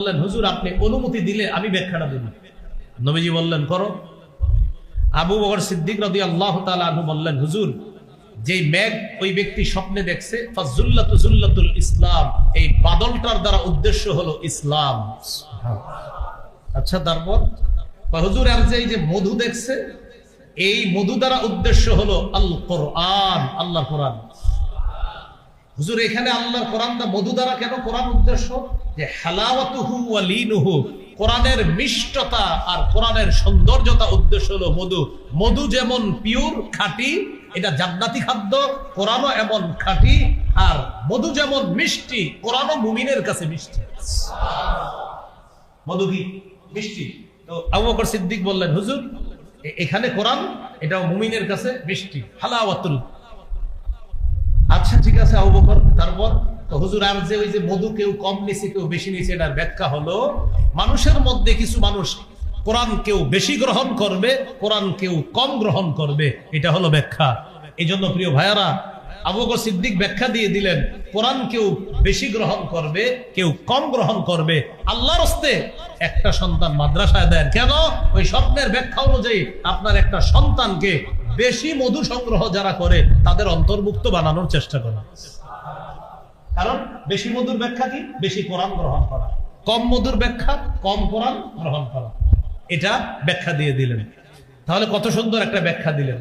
বললেন, হুজুর আপনি অনুমতি দিলে আমি ব্যাখ্যাটা দেব। নবীজি বললেন, করো। আবু বকর সিদ্দিক রাদিয়াল্লাহু তাআলা আনহু বললেন, হুজুর যেই মেঘ ওই ব্যক্তি স্বপ্নে দেখছে, ফাজুল্লাতু জুল্লাতুল ইসলাম, এই বাদলটার দ্বারা উদ্দেশ্য হলো ইসলাম। আচ্ছা, তারপর হুজুর আর যে এই যে মধু দেখছে, এই মধু দ্বারা উদ্দেশ্য হলো আল কোরআন, আল্লাহর কোরআন। হুজুর এখানে আল্লাহর কোরআন দা মধু দ্বারা কেন কোরআন উদ্দেশ্য? যে হালাওয়াতুহু ওয়া লিনুহু, কোরআনের মিষ্টতা আর কোরআনের সৌন্দর্যতা উদ্দেশ্য হলো মধু। মধু যেমন পিওর খাঁটি, এটা জান্নাতি খাদ্য, কোরআনও এমন খাঁটি। আর মধু যেমন মিষ্টি, কোরআনও মুমিনের কাছে মিষ্টি। মধু কি মিষ্টি? তো আবু বকর সিদ্দিক বললেন, হুজুর এখানে কোরআন, এটাও মুমিনের কাছে মিষ্টি, হালাওয়াতুল। আচ্ছা ঠিক আছে আবু বকর, তারপর? তো হুজুর আর যে ওই যে মধু কেউ কম নিছে কেউ বেশি নিছে, এটার ব্যাখ্যা হলো মানুষের মধ্যে কিছু মানুষ কোরআন কেউ বেশি গ্রহণ করবে, কোরআন কেউ কম গ্রহণ করবে, এটা হলো ব্যাখ্যা। এই জন্য প্রিয় ভাইয়ারা, আবু বকর সিদ্দিক ব্যাখ্যা দিয়ে দিলেন, কোরআন কেউ বেশি গ্রহণ করবে, কেউ কম গ্রহণ করবে। আল্লাহর হস্তে একটা সন্তান মাদ্রাসায় দেন কেন? ওই স্বপ্নের ব্যাখ্যা অনুযায়ী আপনার একটা সন্তানকে বেশি মধু সংগ্রহ যারা করে তাদের অন্তর্ভুক্ত বানানোর চেষ্টা করে। কারণ বেশি মধুর ব্যাখ্যা কি? বেশি কোরআন গ্রহণ করা। কম মধুর ব্যাখ্যা কম কোরআন গ্রহণ করা। এটা ব্যাখ্যা দিয়ে দিলেন। তাহলে কত সুন্দর একটা ব্যাখ্যা দিলেন।